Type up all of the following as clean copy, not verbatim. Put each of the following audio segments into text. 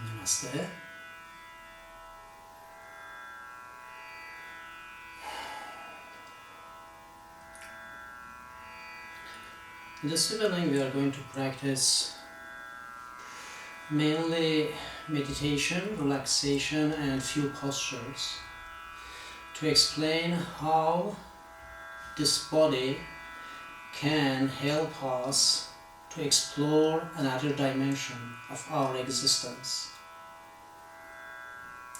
Namaste. In this evening we are going to practice mainly meditation, relaxation and few postures to explain how this body can help us to explore another dimension of our existence.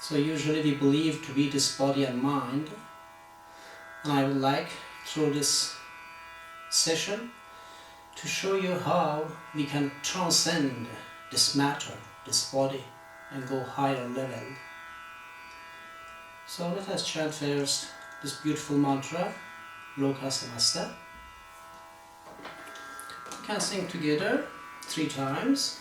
So usually we believe to be this body and mind, and I would like through this session to show you how we can transcend this matter, this body, and go higher level. So let us chant first this beautiful mantra, Loka Samasta. We can sing together 3 times.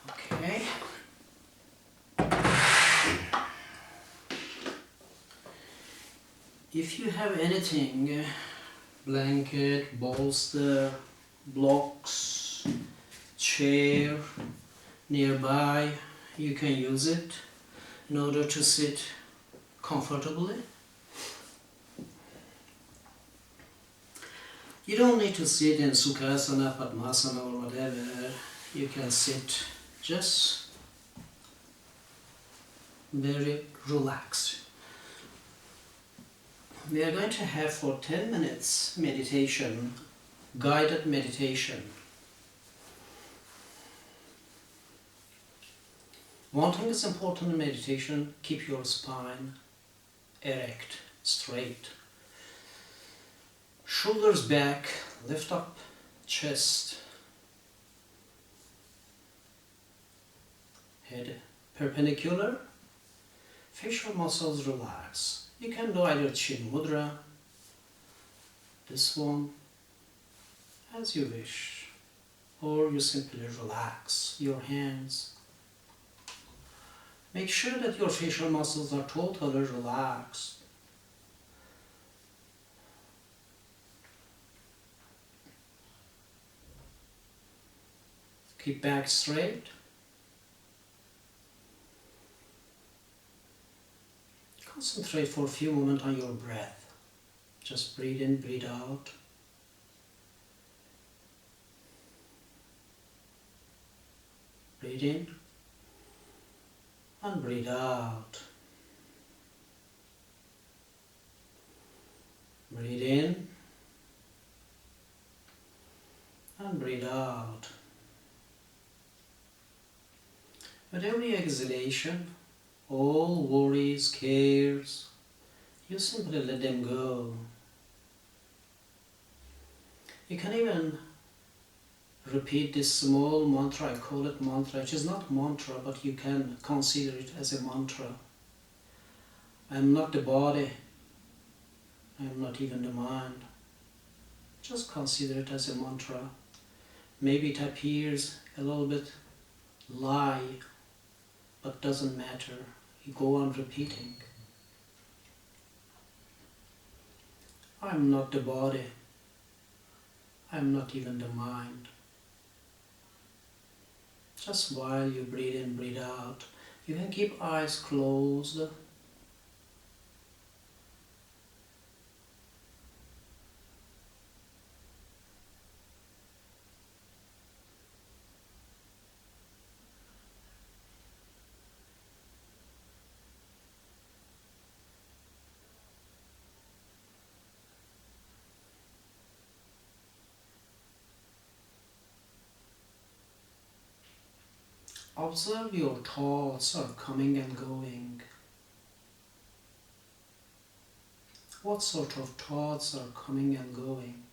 Okay. If you have anything, blanket, bolster, blocks, chair nearby, you can use it in order to sit comfortably. You don't need to sit in Sukhasana, Padmasana or whatever. You can sit just very relaxed. We are going to have for 10 minutes meditation, guided meditation. One thing is important in meditation, keep your spine erect, straight. Shoulders back, lift up chest. Head perpendicular, facial muscles relax. You can do either Chin Mudra, this one, as you wish, or you simply relax your hands. Make sure that your facial muscles are totally relaxed. Keep back straight. Concentrate for a few moments on your breath. Just breathe in, breathe out. Breathe in and breathe out. Breathe in and breathe out. With every exhalation, all worries, cares, you simply let them go. You can even repeat this small mantra. I call it mantra. It is not mantra, but you can consider it as a mantra. I am not the body. I am not even the mind. Just consider it as a mantra. Maybe it appears a little bit lie, but doesn't matter. You go on repeating. I am not the body. I am not even the mind. Just while you breathe in, breathe out, you can keep eyes closed. Observe your thoughts are coming and going. What sort of thoughts are coming and going?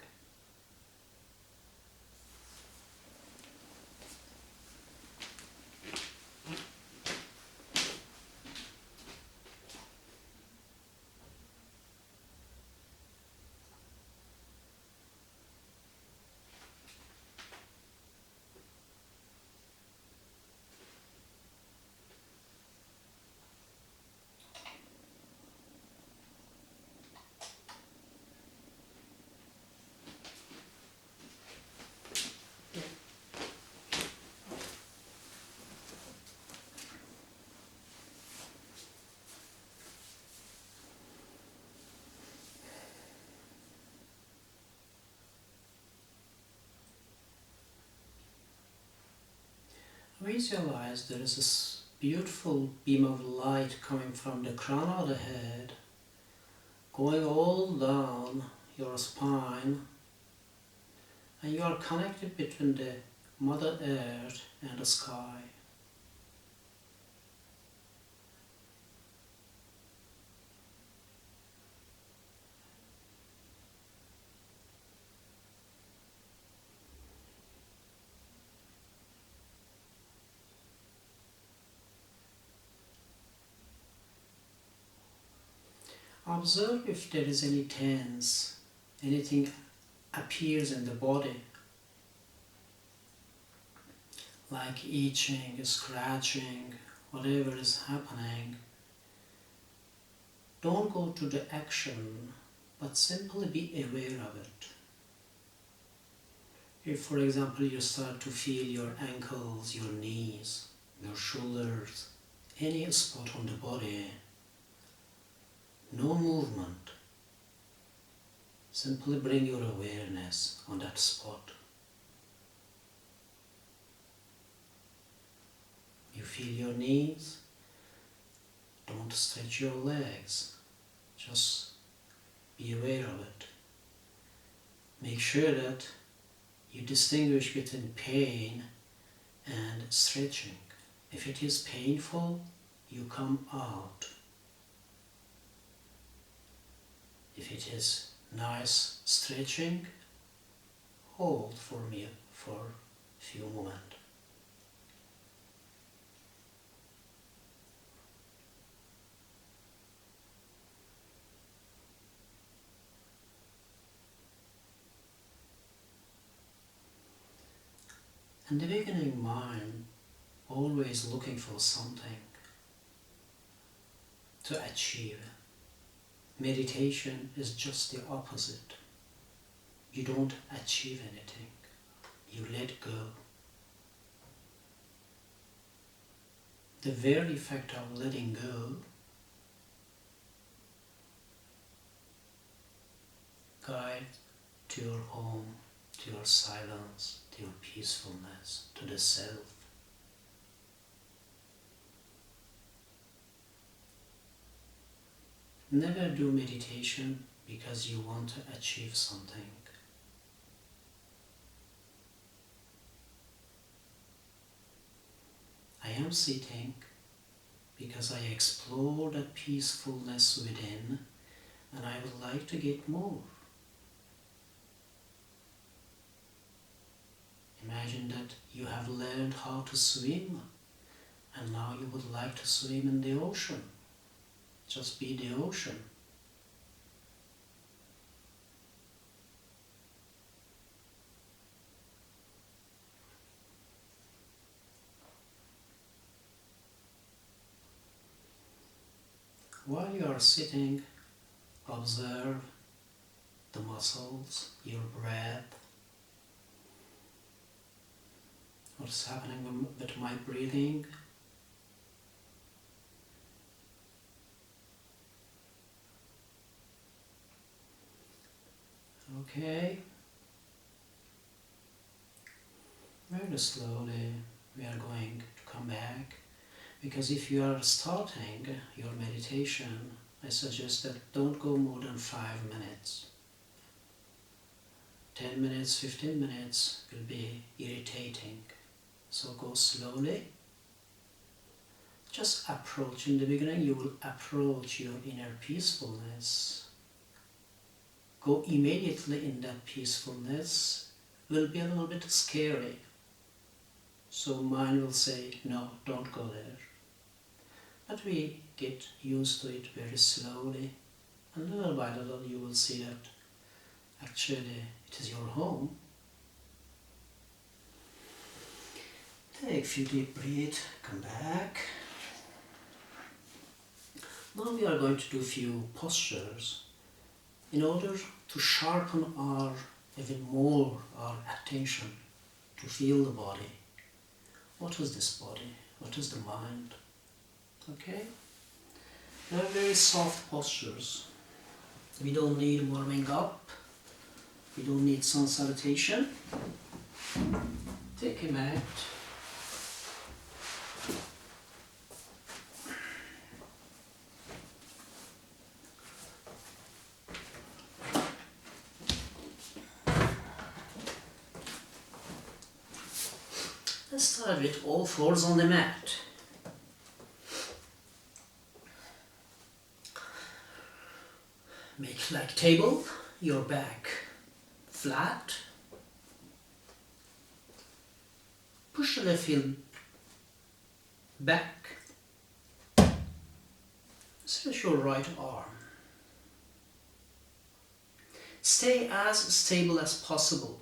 Visualize there is this beautiful beam of light coming from the crown of the head, going all down your spine, and you are connected between the Mother Earth and the sky. Observe if there is any tense, anything appears in the body, like itching, scratching, whatever is happening. Don't go to the action, but simply be aware of it. If, for example, you start to feel your ankles, your knees, your shoulders, any spot on the body, no movement. Simply bring your awareness on that spot. You feel your knees, don't stretch your legs. Just be aware of it. Make sure that you distinguish between pain and stretching. If it is painful, you come out. If it is nice stretching, hold for me for a few moments. In the beginning, mind always looking for something to achieve. Meditation is just the opposite. You don't achieve anything. You let go. The very fact of letting go guide to your home, to your silence, to your peacefulness, to the self. Never do meditation because you want to achieve something. I am sitting because I explore that peacefulness within, and I would like to get more. Imagine that you have learned how to swim, and now you would like to swim in the ocean. Just be the ocean. While you are sitting, observe the muscles, your breath, what's happening with my breathing. Okay. Very slowly we are going to come back, because if you are starting your meditation, I suggest that don't go more than 5 minutes. 10 minutes, 15 minutes will be irritating. So go slowly. Just approach. In the beginning you will approach your inner peacefulness. Go immediately in that peacefulness will be a little bit scary. So mind will say, no, don't go there. But we get used to it very slowly, and little by little you will see that actually it is your home. Take a few deep breaths, come back. Now we are going to do a few postures in order to sharpen even more our attention, to feel the body. What is this body? What is the mind? Okay? They are very soft postures. We don't need warming up. We don't need sun salutation. Take a mat. Let's start with all fours on the mat. Make like table, your back flat. Push the left heel back. Stretch your right arm. Stay as stable as possible.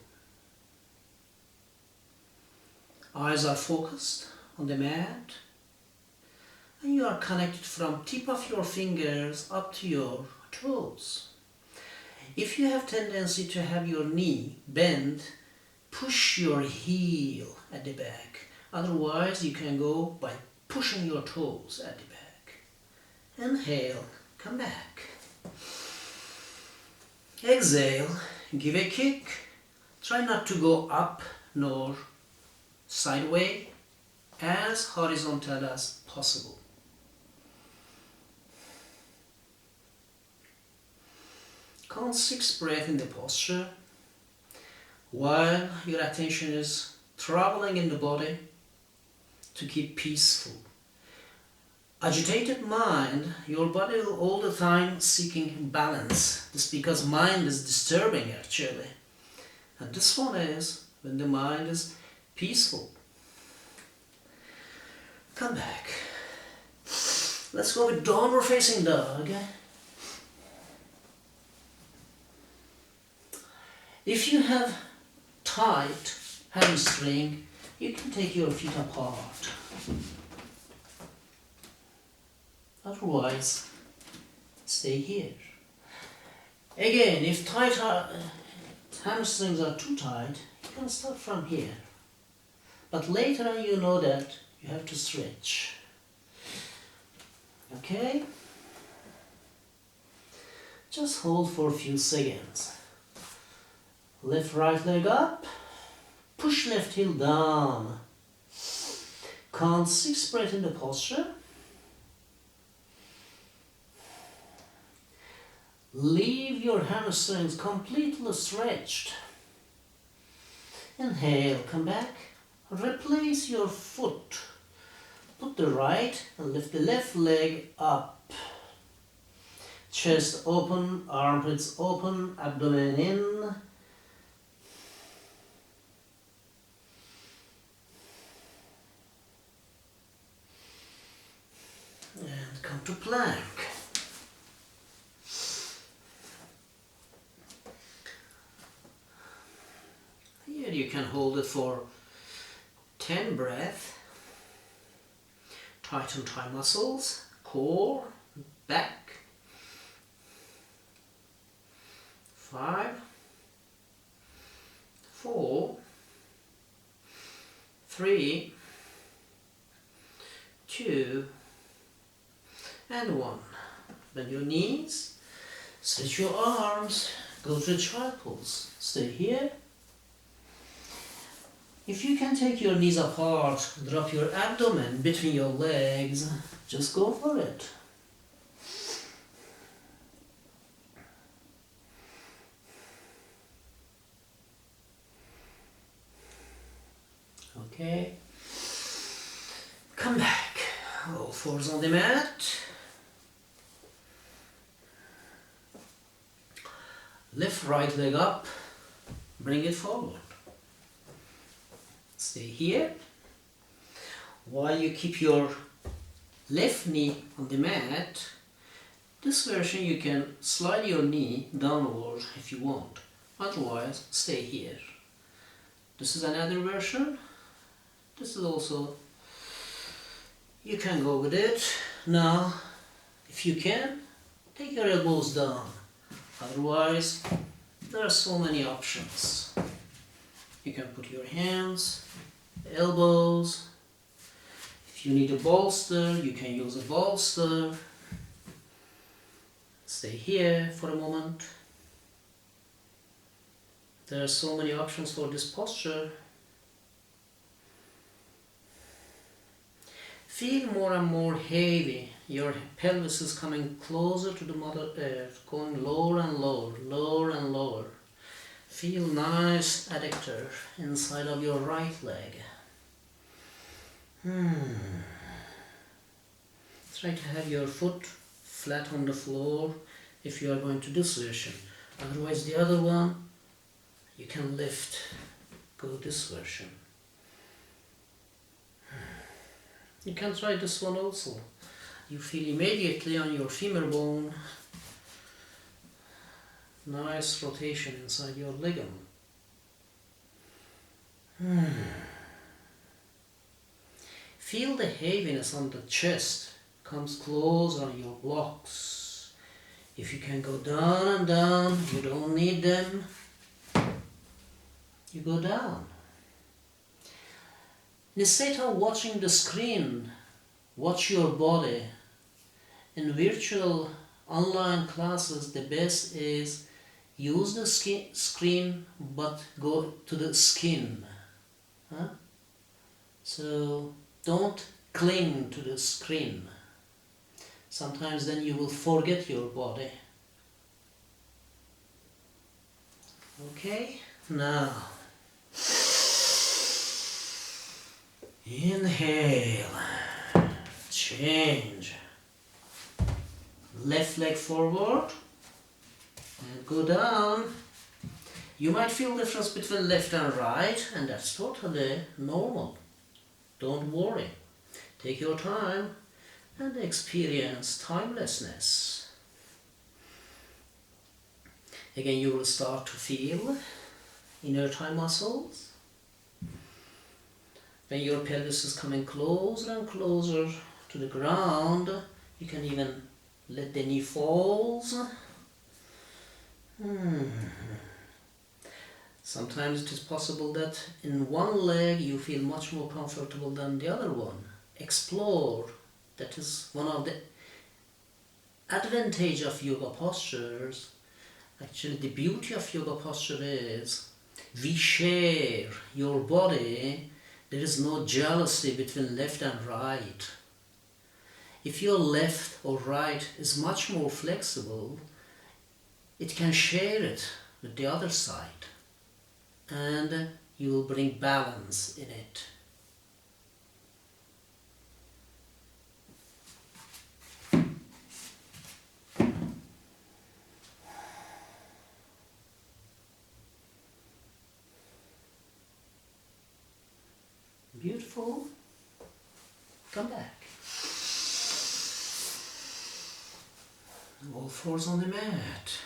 Eyes are focused on the mat, and you are connected from tip of your fingers up to your toes. If you have tendency to have your knee bend, push your heel at the back. Otherwise, you can go by pushing your toes at the back. Inhale, come back. Exhale, give a kick. Try not to go up nor sideways, as horizontal as possible. Count 6 breaths in the posture while your attention is traveling in the body to keep peaceful. Agitated mind, your body will all the time seeking balance. This because mind is disturbing actually. And this one is when the mind is peaceful. Come back. Let's go with downward facing dog. If you have tight hamstring, you can take your feet apart. Otherwise, stay here. Again, if hamstrings are too tight, you can start from here. But later on you know that you have to stretch. Okay? Just hold for a few seconds. Lift right leg up. Push left heel down. Count 6 breath in the posture. Leave your hamstrings completely stretched. Inhale, come back. Replace your foot. Put the right and lift the left leg up. Chest open, armpits open, abdomen in. And come to plank. Here you can hold it for 10 breaths. Tighten thigh muscles, core, back. 5, 4, 3, 2, and 1. Bend your knees, stretch your arms, go to child pose. Stay here. If you can take your knees apart, drop your abdomen between your legs, just go for it. Okay. Come back. All fours on the mat. Lift right leg up. Bring it forward. Stay here. While you keep your left knee on the mat, this version you can slide your knee downward if you want. Otherwise, stay here. This is another version. This is also, you can go with it. Now, if you can, take your elbows down. Otherwise, there are so many options. You can put your hands, elbows. If you need a bolster, you can use a bolster. Stay here for a moment. There are so many options for this posture. Feel more and more heavy. Your pelvis is coming closer to the Mother Earth, going lower and lower, lower and lower. Feel nice adductor inside of your right leg. Try to have your foot flat on the floor if you are going to this version. Otherwise, the other one, you can lift, go this version. You can try this one also. You feel immediately on your femur bone, nice rotation inside your ligament. Feel the heaviness on the chest, comes close on your blocks. If you can go down and down, you don't need them, you go down. Instead of watching the screen, watch your body. In virtual online classes, the best is use the screen but go to the skin. So don't cling to the screen. Sometimes then you will forget your body. Okay, now inhale, change, left leg forward and go down. You might feel the difference between left and right, and that's totally normal. Don't worry. Take your time and experience timelessness. Again, you will start to feel inner thigh muscles. When your pelvis is coming closer and closer to the ground, you can even let the knee falls. Sometimes it is possible that in one leg you feel much more comfortable than the other one. Explore. That is one of the advantage of yoga postures. Actually, the beauty of yoga posture is We share your body. There is no jealousy between left and right. If your left or right is much more flexible, it can share it with the other side, and you will bring balance in it. Beautiful. Come back. All fours on the mat.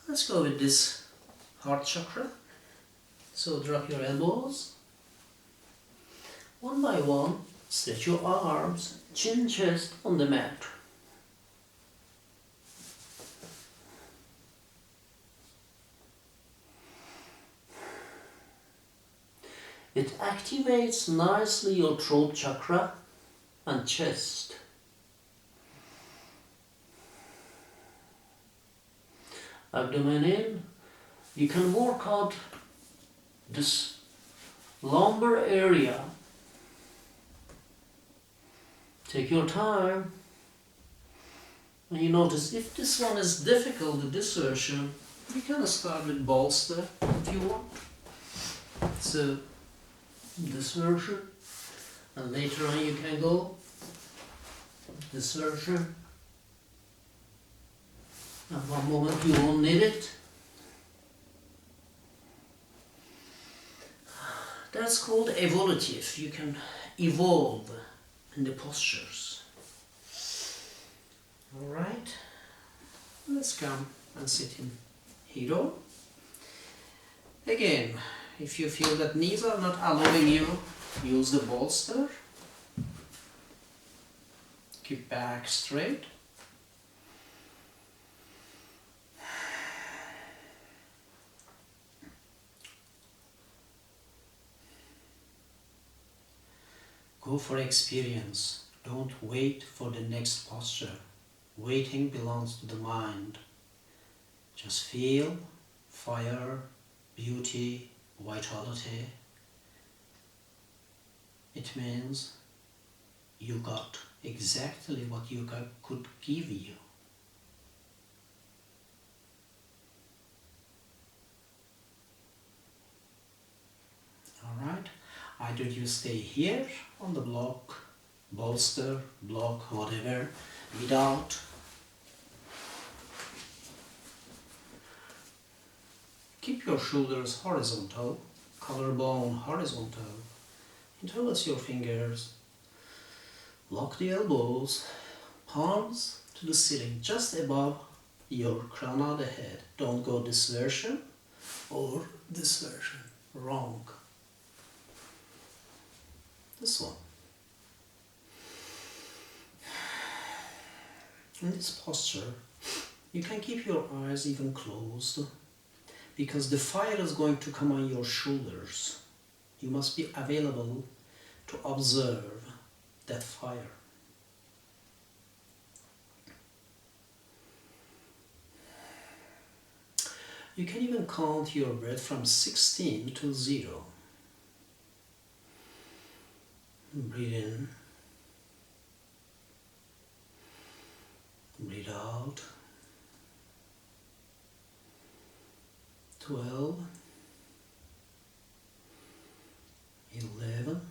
Let's go with this heart chakra. So drop your elbows. One by one, stretch your arms, chin, chest on the mat. It activates nicely your throat chakra and chest. Abdomen in. You can work out this lumbar area. Take your time. And you notice if this one is difficult, this version, you can start with bolster if you want. So this version, and later on you can go this version. At one moment you won't need it. That's called evolutive. You can evolve in the postures. Alright, let's come and sit in hero. Again, if you feel that knees are not allowing you, use the bolster. Keep back straight. Go for experience. Don't wait for the next posture. Waiting belongs to the mind. Just feel fire, beauty, vitality. It means you got exactly what you could give you. Alright, either you stay here on the block, bolster, block, whatever, without. Keep your shoulders horizontal, collarbone horizontal. Interlace your fingers. Lock the elbows, palms to the ceiling, just above your crown of the head. Don't go this version or this version. Wrong. This one. In this posture, you can keep your eyes even closed, because the fire is going to come on your shoulders. You must be available to observe that fire. You can even count your breath from 16 to 0. Breathe in. Breathe out. 12. 11.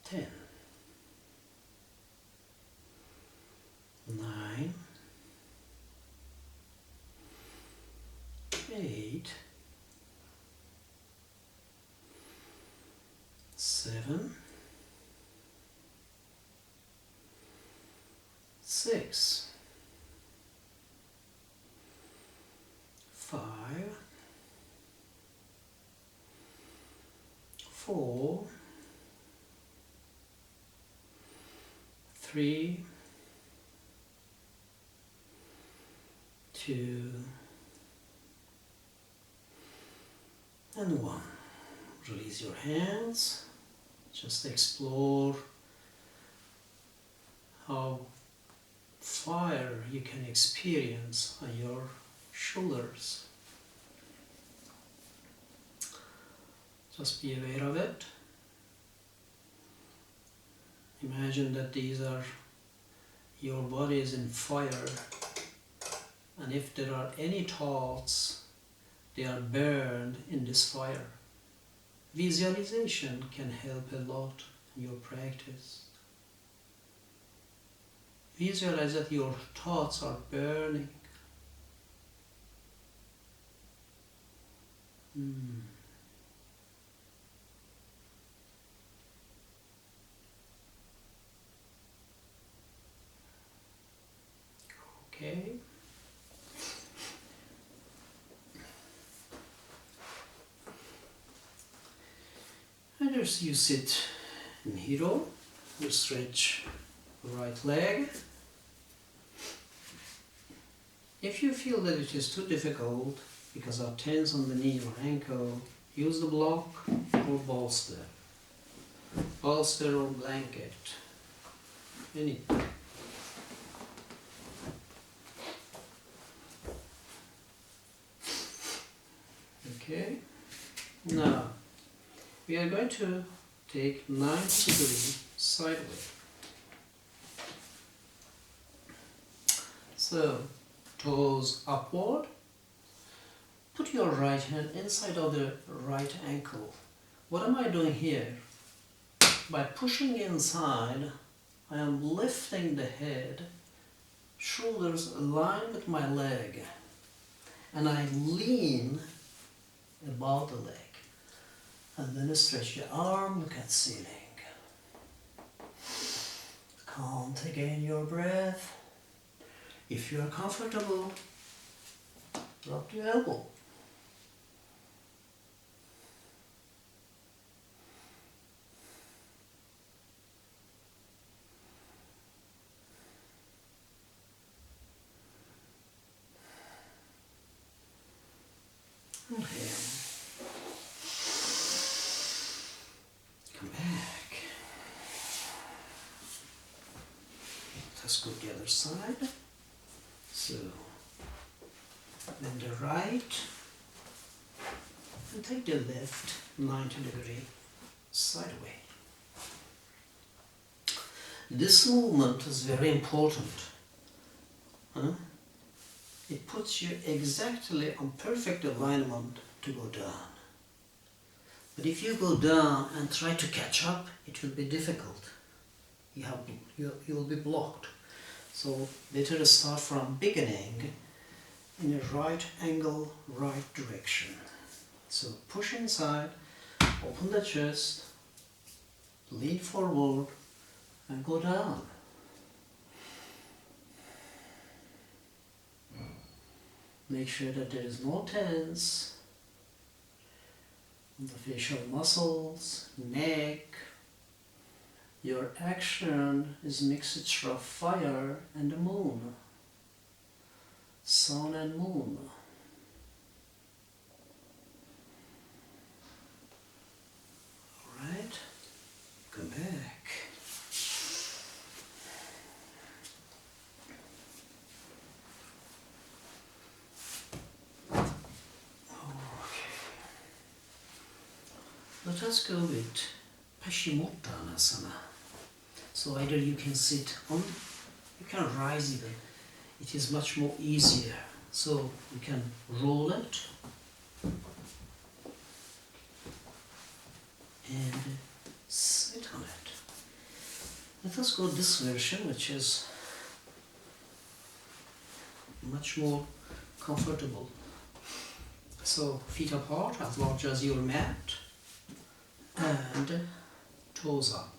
10. 9. 8. 7. 6. 5. 4. 3. 2. And 1. Release your hands. Just explore how fire you can experience on your shoulders. Just be aware of it. Imagine that these are your body is in fire, and if there are any thoughts, they are burned in this fire. Visualization can help a lot in your practice. Visualize that your thoughts are burning. Okay. And as you sit in hero, you stretch the right leg. If you feel that it is too difficult because of tense on the knee or ankle, use the block or bolster. Bolster or blanket. Anything. Okay. Now, we are going to take 90 degrees sideways. So, toes upward. Put your right hand inside of the right ankle. What am I doing here? By pushing inside, I am lifting the head, shoulders align with my leg, and I lean above the leg. And then stretch your arm, look at ceiling. Count again your breath. If you are comfortable, drop your elbow. Okay. Come back. Let's go the other side. So, then the right, and take the left 90 degree sideways. This movement is very important. It puts you exactly on perfect alignment to go down. But if you go down and try to catch up, it will be difficult. You will be blocked. So better start from beginning in a right angle, right direction. So push inside, open the chest, lean forward and go down. Make sure that there is no tense on the facial muscles, neck. Your action is mixture of fire and the moon, sun and moon. Alright, come back. Let us go with Paschimottanasana. So either you can sit on, you can rise even. It is much more easier. So you can roll it and sit on it. Let us go this version, which is much more comfortable. So feet apart as large as your mat and toes up.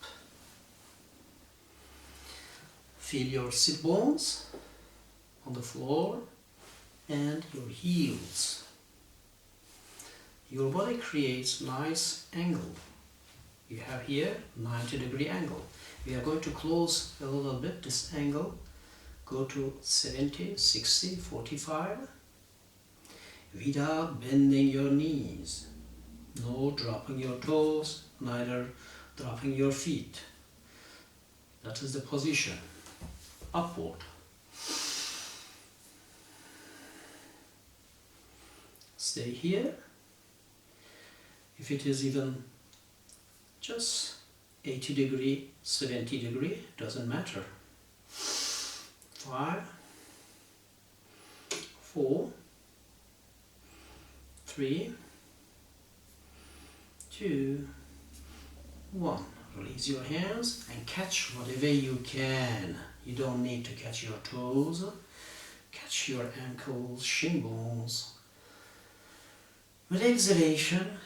Feel your sit bones on the floor and your heels. Your body creates nice angle. You have here 90-degree angle. We are going to close a little bit this angle. Go to 70, 60, 45 without bending your knees. No dropping your toes, neither dropping your feet. That is the position. upward. Stay here. If it is even just 80 degree, 70 degree, doesn't matter. 5, 4, 3, 2, 1. Release your hands and catch whatever you can. You don't need to catch your toes. Catch your ankles, shin bones. With exhalation,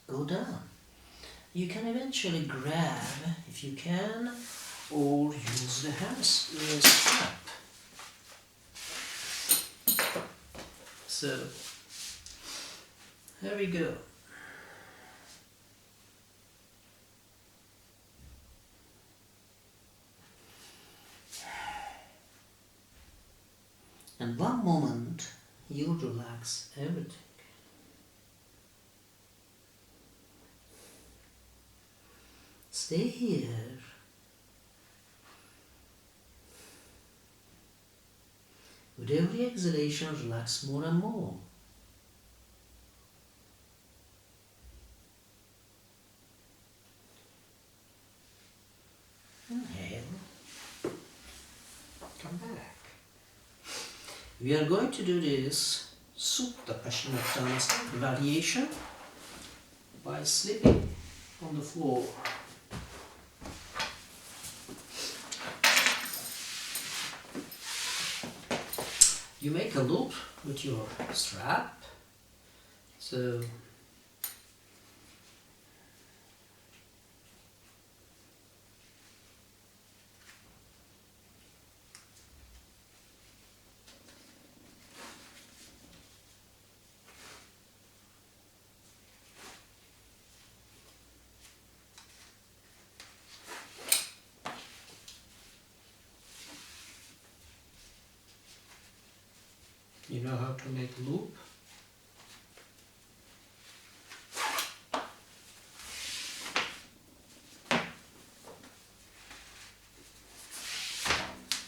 go down. You can eventually grab, if you can, or use the strap. So, there we go. And one moment, you relax everything. Stay here. With every exhalation, relax more and more. Inhale. Come back. We are going to do this Supta Paschimottanasana variation by sleeping on the floor. You make a loop with your strap. So you know how to make a loop?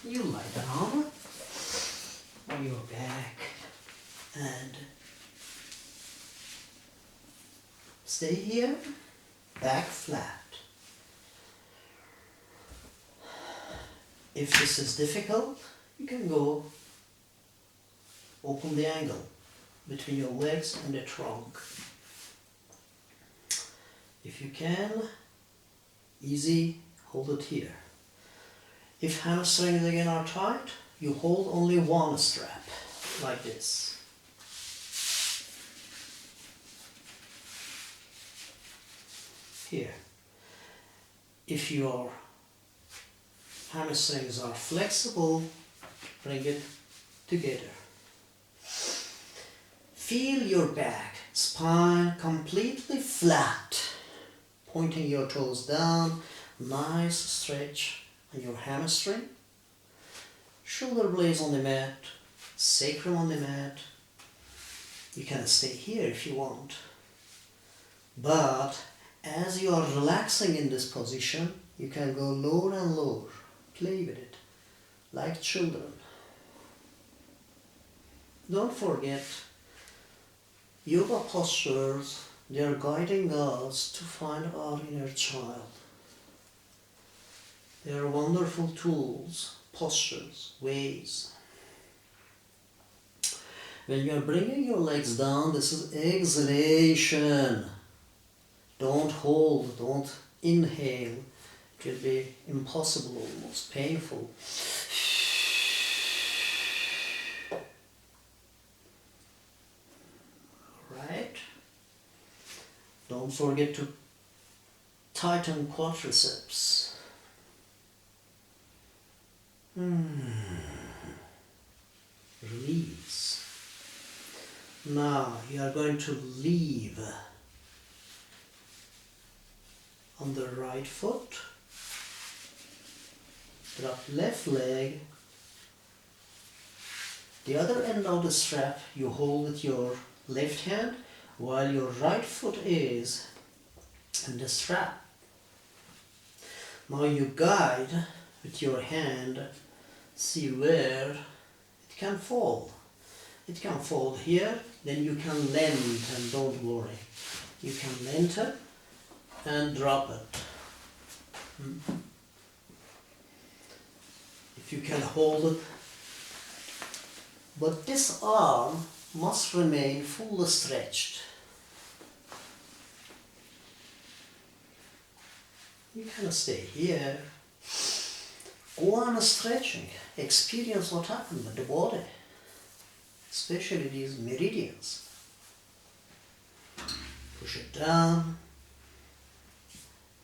You lie down on your back and stay here, back flat. If this is difficult, you can go open the angle between your legs and the trunk. If you can, easy, hold it here. If hamstrings again are tight, you hold only one strap, like this. Here. If your hamstrings are flexible, bring it together. Feel your back, spine completely flat, pointing your toes down, nice stretch on your hamstring, shoulder blades on the mat, sacrum on the mat. You can stay here if you want, but as you are relaxing in this position, you can go lower and lower, play with it, like children. Don't forget, yoga postures, they are guiding us to find our inner child. They are wonderful tools, postures, ways. When you are bringing your legs down, this is exhalation. Don't hold, don't inhale. It will be impossible, almost painful. Right? Don't forget to tighten quadriceps. Release. Now you are going to leave on the right foot. Drop left leg. The other end of the strap you hold with your left hand while your right foot is and the strap. Now you guide with your hand, see where it can fall. It can fall here, then you can lengthen, don't worry. You can lengthen and drop it. If you can hold it. But this arm must remain fully stretched. You can stay here. Go on stretching. Experience what happened with the body, especially these meridians. Push it down.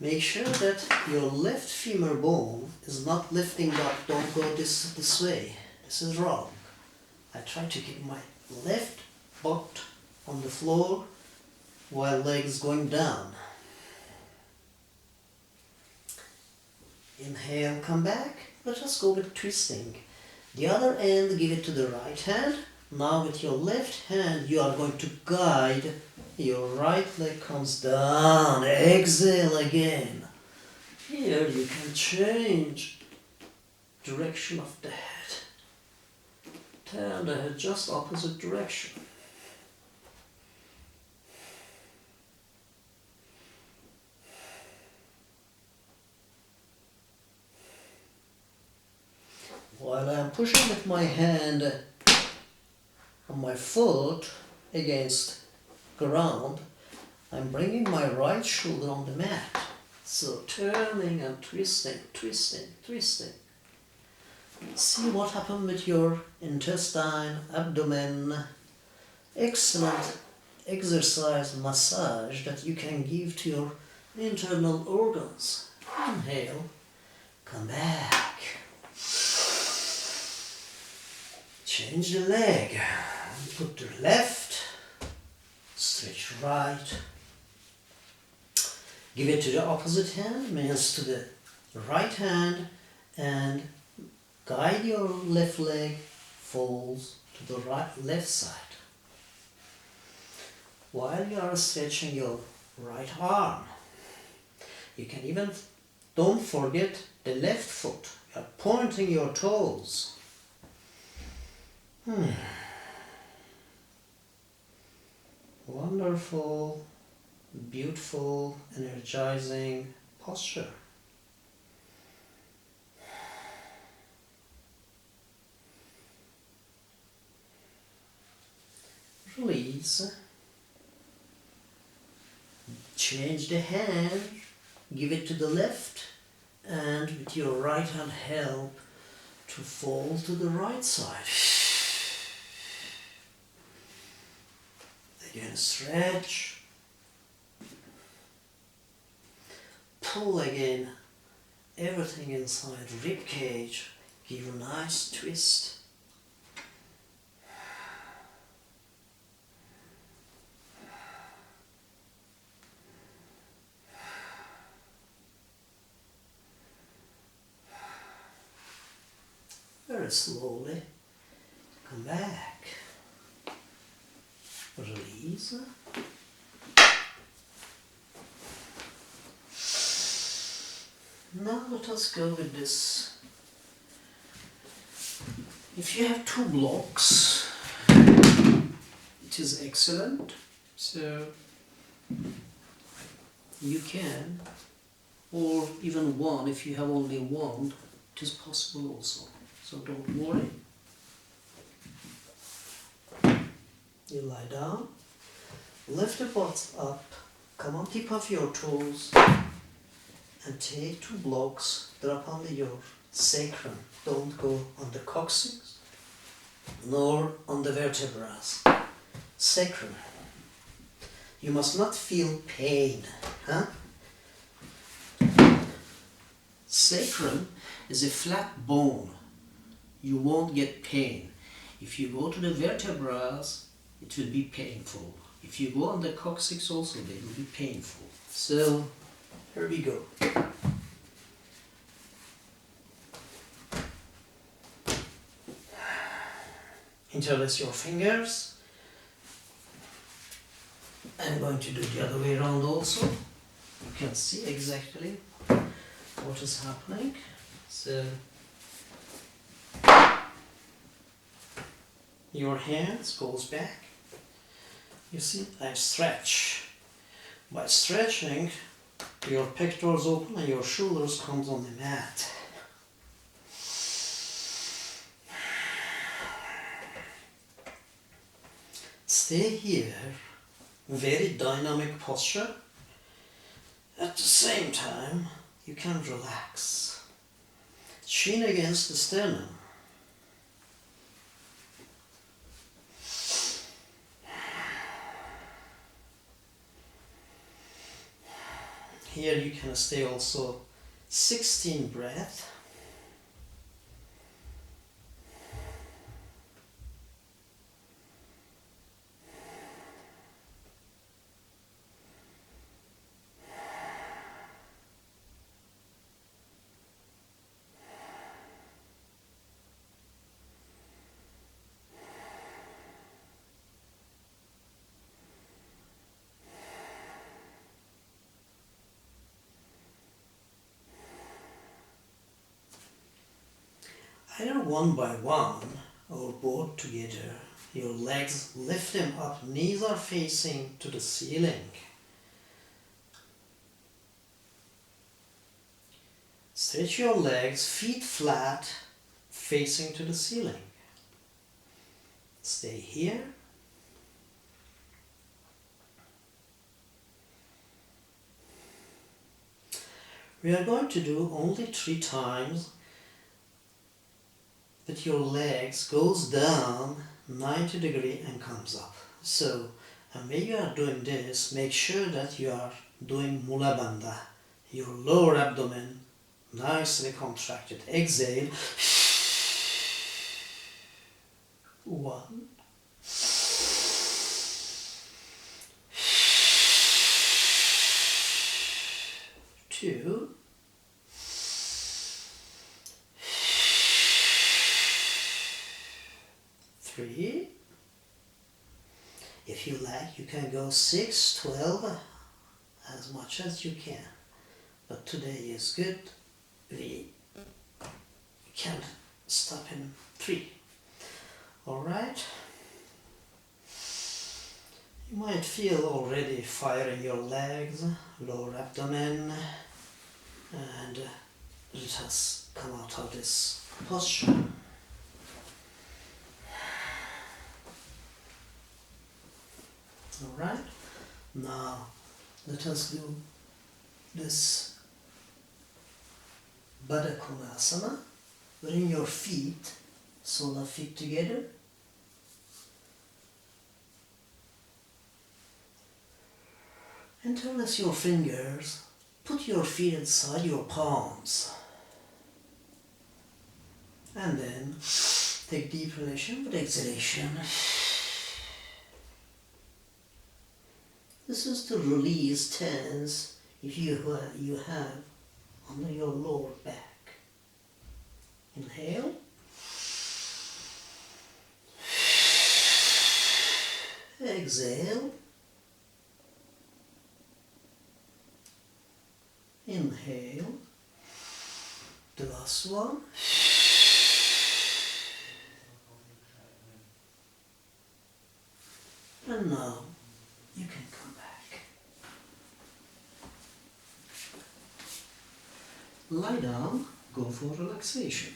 Make sure that your left femur bone is not lifting up. Don't go this way. This is wrong. I try to keep my left butt on the floor while legs going down. Inhale, come back. Let us go with twisting. The other end, give it to the right hand. Now with your left hand, you are going to guide. Your right leg comes down. Exhale again. Here you can change direction of the head. Turn the head just opposite direction. While I am pushing with my hand on my foot against ground, I'm bringing my right shoulder on the mat. So turning and twisting, twisting, twisting. See what happened with your intestine, abdomen. Excellent exercise, massage that you can give to your internal organs. Inhale, come back. Change the leg. Put the left, stretch right. Give it to the opposite hand, means to the right hand, and guide your left leg falls to the left side. While you are stretching your right arm, you can even, don't forget the left foot. You are pointing your toes. Wonderful, beautiful, energizing posture. Release. Change the hand, give it to the left, and with your right hand help to fall to the right side. Again, stretch. Pull again everything inside rib cage. Give a nice twist. Very slowly. Come back. Release. Now let us go with this. If you have 2 blocks, it is excellent. So you can, or even 1, if you have only 1, it is possible also. So don't worry. You lie down, lift the butt up, come on tip of your toes, and take 2 blocks, drop under your sacrum. Don't go on the coccyx, nor on the vertebrae. Sacrum. You must not feel pain. Sacrum is a flat bone. You won't get pain. If you go to the vertebrae, it will be painful. If you go on the coccyx also, they will be painful. So, here we go. Interlace your fingers. I'm going to do the other way around also. can see exactly what is happening. So your hands goes back. You see, I stretch. By stretching, your pectorals open and your shoulders comes on the mat. Stay here, very dynamic posture. At the same time, you can relax. Chin against the sternum. Here you can stay also 16 breaths. Either one by one or both together, your legs lift them up, knees are facing to the ceiling. Stretch your legs, feet flat, facing to the ceiling. Stay here. We are going to do only 3 times that your legs goes down 90 degrees and comes up. So, and when you are doing this, make sure that you are doing mula bandha, your lower abdomen nicely contracted. Exhale. 1. 2. 3. If you like, you can go 6, 12, as much as you can. But today is good. We can stop in 3. Alright? You might feel already fire in your legs, lower abdomen, and let us come out of this posture. Alright, now let us do this Baddha Konasana. Bring your feet, sole of feet together. Interlace your fingers, put your feet inside your palms. And then take deep inhalation with exhalation. This is the release tense if you have under your lower back. Inhale. Exhale. Inhale. The last one. And now you can come back. Lie down, go for relaxation.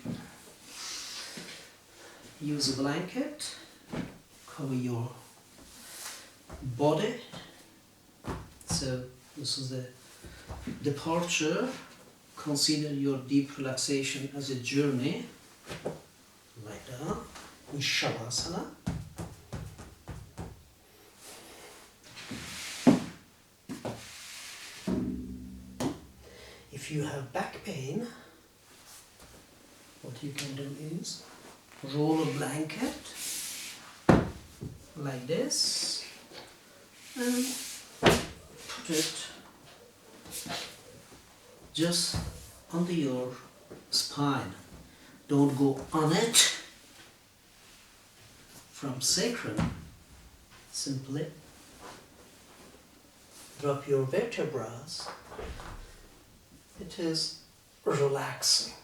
Use a blanket, cover your body. So this is the departure. Consider your deep relaxation as a journey. Lie down in Shavasana. If you have back pain, what you can do is roll a blanket like this and put it just under your spine. Don't go on it from sacrum. Simply drop your vertebrae, it is relaxing.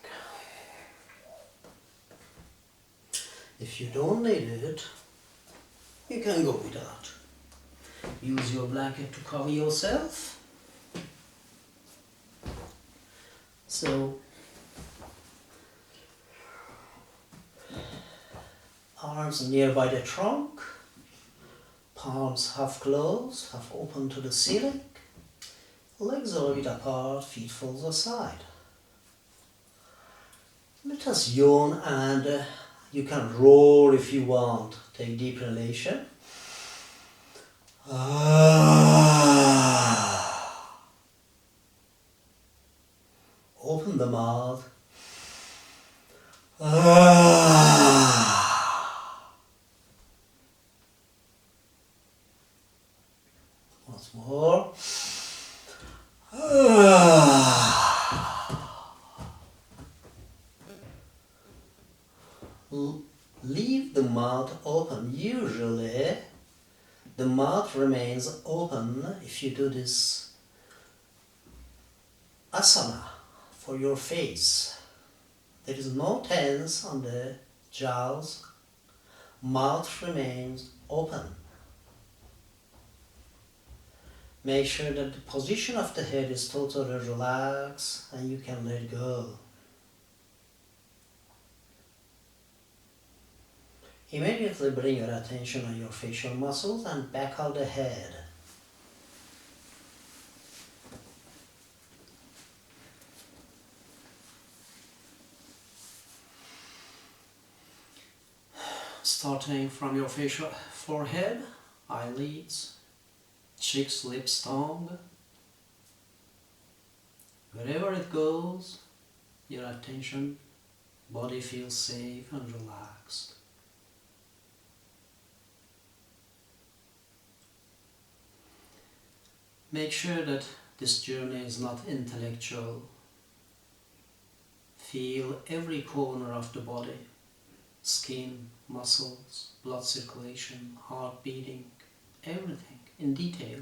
If you don't need it, you can go without. Use your blanket to cover yourself. So, arms nearby the trunk, palms half closed, half open to the ceiling, legs are a bit apart, feet further aside. Let us yawn and you can roar if you want. Take deep inhalation. Open the mouth. Once more. Leave the mouth open. Usually the mouth remains open if you do this asana for your face. There is no tense on the jaws. Mouth remains open. Make sure that the position of the head is totally relaxed and you can let go. Immediately bring your attention on your facial muscles and back of the head. Starting from your facial forehead, eyelids, cheeks, lips, tongue. Wherever it goes, your attention, body feels safe and relaxed. Make sure that this journey is not intellectual. Feel every corner of the body, skin, muscles, blood circulation, heart beating, everything in detail.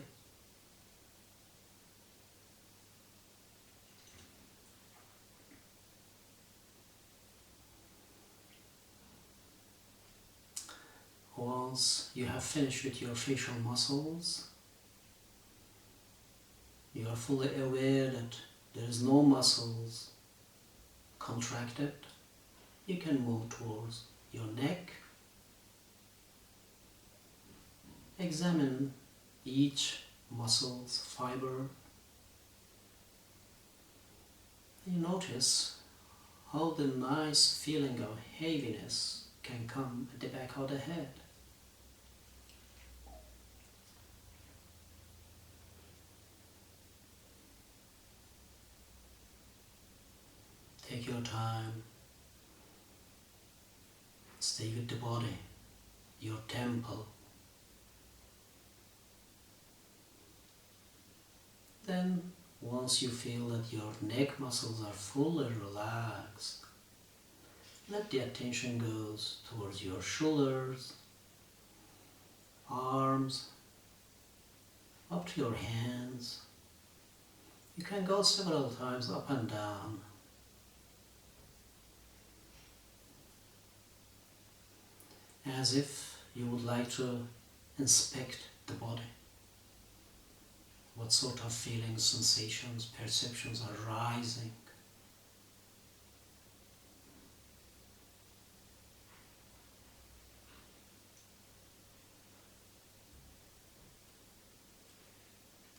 Once you have finished with your facial muscles, you are fully aware that there is no muscles contracted. You can move towards your neck. Examine each muscle's fiber. You notice how the nice feeling of heaviness can come at the back of the head. Take your time. Stay with the body, your temple. Then, once you feel that your neck muscles are fully relaxed, let the attention go towards your shoulders, arms, up to your hands. You can go several times up and down. As if you would like to inspect the body. What sort of feelings, sensations, perceptions are rising?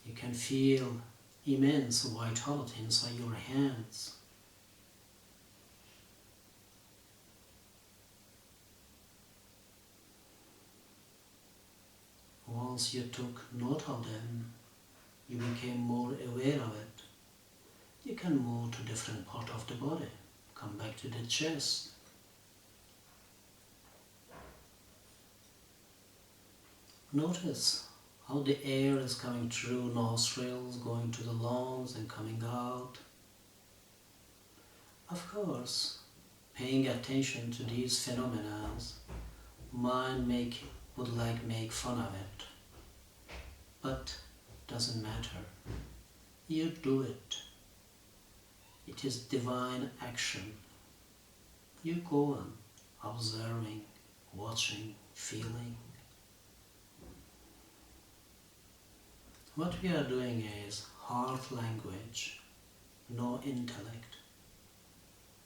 You can feel immense vitality inside your hands. Once you took note of them, you became more aware of it. You can move to different part of the body. Come back to the chest. Notice how the air is coming through nostrils, going to the lungs and coming out. Of course, paying attention to these phenomena, mind would make fun of it. But doesn't matter. You do it. It is divine action. You go on observing, watching, feeling. What we are doing is heart language, no intellect.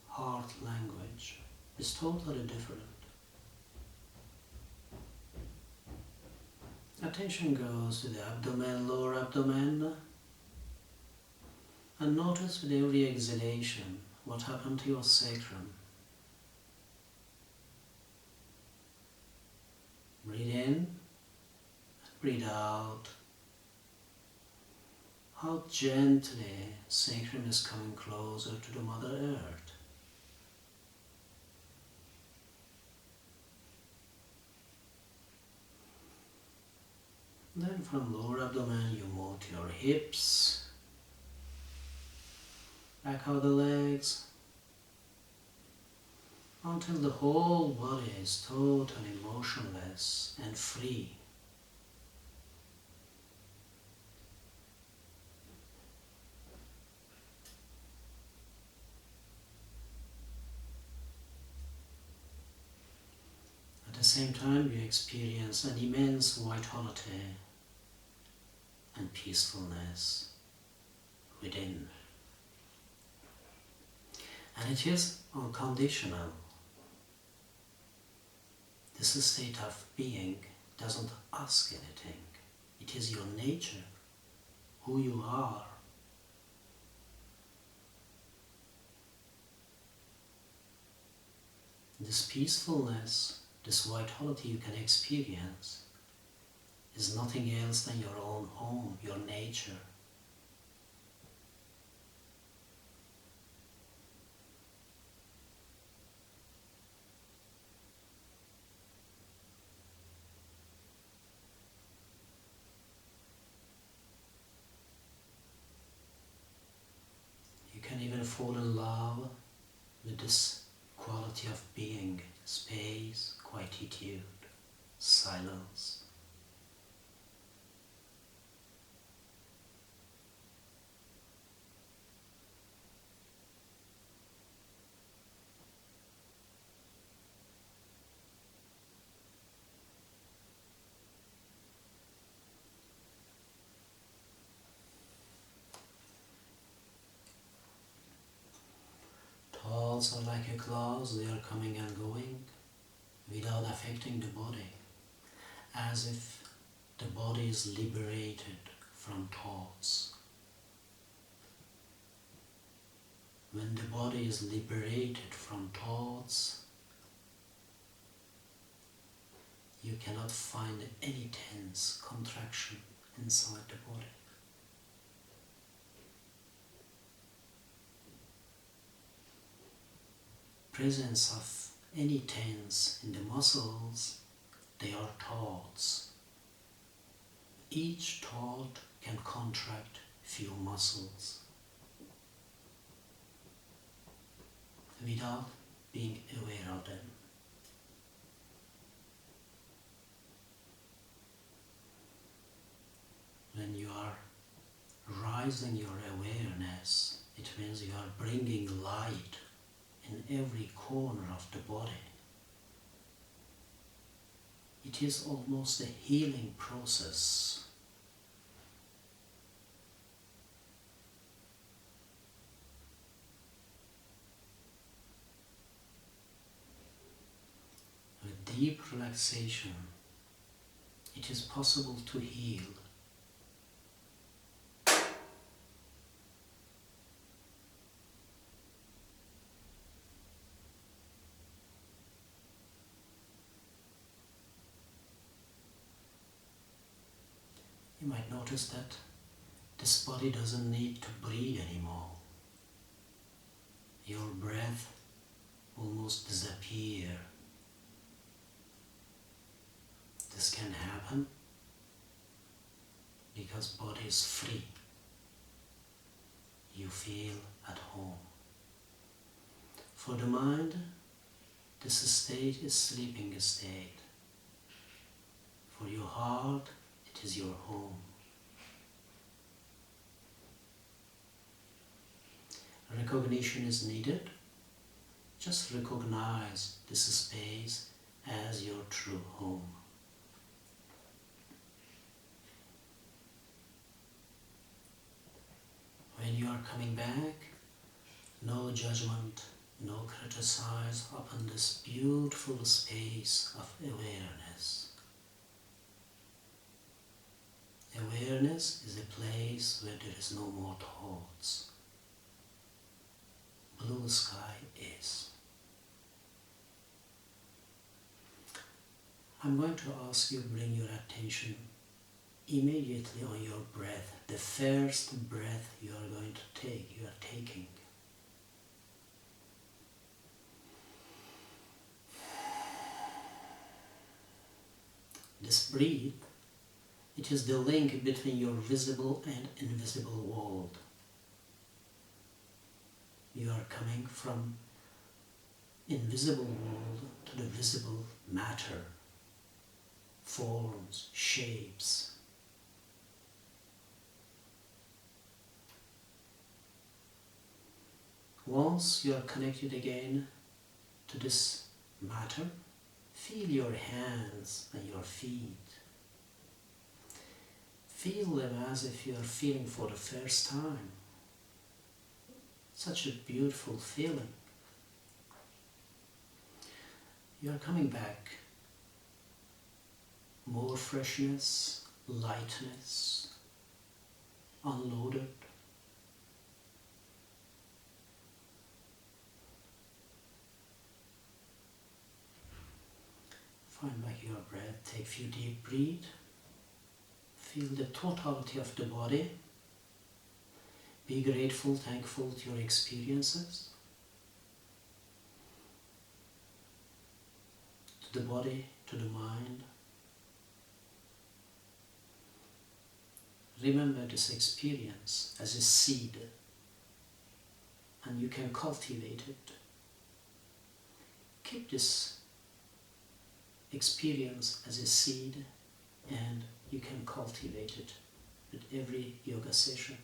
Heart language is totally different. Attention goes to the abdomen, lower abdomen, and notice with every exhalation what happened to your sacrum. Breathe in, breathe out. How gently sacrum is coming closer to the Mother Earth. Then from lower abdomen you move to your hips, back of the legs, until the whole body is totally motionless and free. At the same time, you experience an immense vitality and peacefulness within. And it is unconditional. This state of being doesn't ask anything. It is your nature, who you are. This peacefulness, this vitality you can experience is nothing else than your own home, your nature. You can even fall in love with this quality of being, space, quietude, silence. Thoughts are like a clouds, they are coming and going without affecting the body, as if the body is liberated from thoughts. When the body is liberated from thoughts, you cannot find any tense contraction inside the body. Presence of any tense in the muscles, they are thoughts. Each thought can contract few muscles without being aware of them. When you are rising your awareness, it means you are bringing light in every corner of the body. It is almost a healing process. With deep relaxation, it is possible to heal. You might notice that this body doesn't need to breathe anymore. Your breath almost disappears. This can happen because body is free. You feel at home. For the mind, this state is sleeping state. For your heart, it is your home. recognition is needed. Just recognize this space as your true home. When you are coming back, no judgment, no criticize upon this beautiful space of awareness. Awareness is a place where there is no more thoughts. Blue sky is. I'm going to ask you to bring your attention immediately on your breath. The first breath you are going to take, you are taking. This breath, it is the link between your visible and invisible world. You are coming from invisible world to the visible matter, forms, shapes. Once you are connected again to this matter, feel your hands and your feet. Feel them as if you are feeling for the first time. Such a beautiful feeling. You are coming back. More freshness, lightness, unloaded. Find back your breath. Take a few deep breaths. Feel the totality of the body. Be grateful, thankful to your experiences. To the body, to the mind. Remember this experience as a seed, and you can cultivate it. Keep this experience as a seed, and you can cultivate it with every yoga session.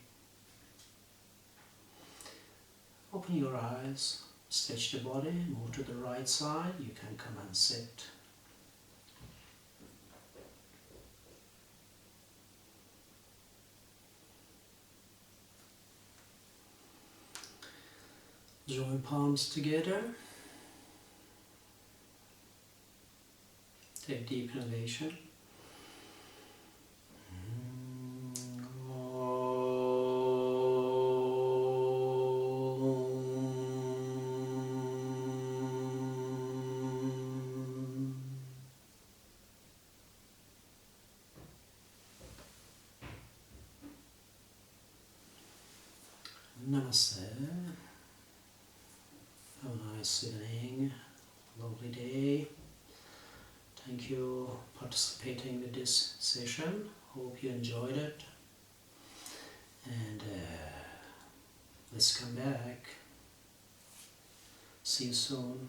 Open your eyes, stretch the body, move to the right side. You can come and sit. Join palms together. Take deep inhalation. Namaste. Have a nice evening, lovely day. Thank you for participating with this session. Hope you enjoyed it. And let's come back. See you soon.